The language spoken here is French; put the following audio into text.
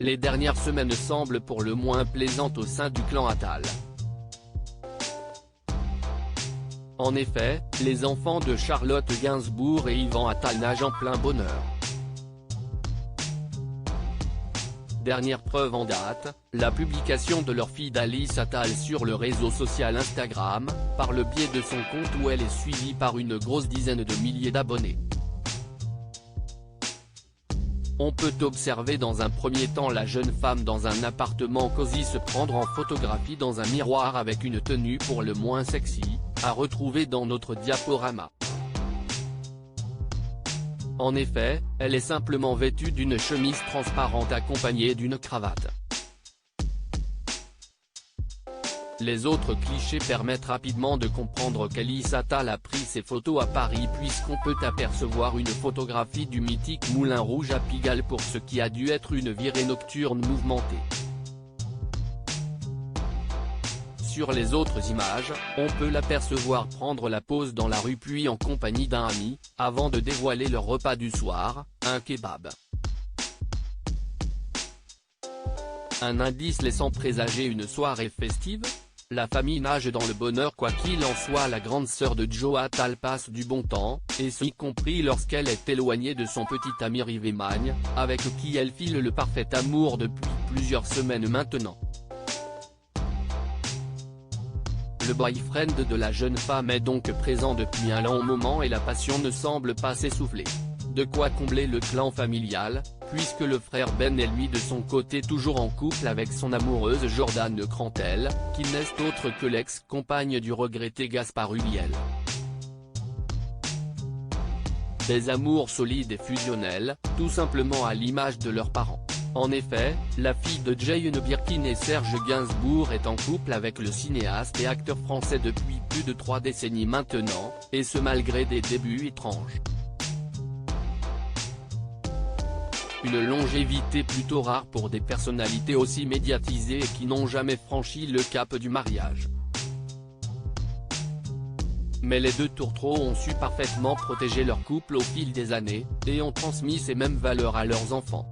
les dernières semaines semblent pour le moins plaisantes au sein du clan Attal. En effet, les enfants de Charlotte Gainsbourg et Yvan Attal nagent en plein bonheur. Dernière preuve en date, la publication de leur fille Alice Attal sur le réseau social Instagram, par le biais de son compte où elle est suivie par une grosse dizaine de milliers d'abonnés. On peut observer dans un premier temps la jeune femme dans un appartement cosy se prendre en photographie dans un miroir avec une tenue pour le moins sexy, à retrouver dans notre diaporama. En effet, elle est simplement vêtue d'une chemise transparente accompagnée d'une cravate. Les autres clichés permettent rapidement de comprendre qu'Alice Attal a pris ses photos à Paris puisqu'on peut apercevoir une photographie du mythique Moulin Rouge à Pigalle pour ce qui a dû être une virée nocturne mouvementée. Sur les autres images, on peut l'apercevoir prendre la pause dans la rue puis en compagnie d'un ami, avant de dévoiler leur repas du soir, un kebab. Un indice laissant présager une soirée festive ? La famille nage dans le bonheur quoi qu'il en soit. La grande sœur de Joe Attal passe du bon temps, et ce y compris lorsqu'elle est éloignée de son petit ami Rivemagne, avec qui elle file le parfait amour depuis plusieurs semaines maintenant. Le boyfriend de la jeune femme est donc présent depuis un long moment et la passion ne semble pas s'essouffler. De quoi combler le clan familial, puisque le frère Ben est lui de son côté toujours en couple avec son amoureuse Jordane Crantel, qui n'est autre que l'ex-compagne du regretté Gaspard Ulliel. Des amours solides et fusionnels, tout simplement à l'image de leurs parents. En effet, la fille de Jane Birkin et Serge Gainsbourg est en couple avec le cinéaste et acteur français depuis plus de 3 décennies maintenant, et ce malgré des débuts étranges. Une longévité plutôt rare pour des personnalités aussi médiatisées et qui n'ont jamais franchi le cap du mariage. Mais les deux tourtereaux ont su parfaitement protéger leur couple au fil des années, et ont transmis ces mêmes valeurs à leurs enfants.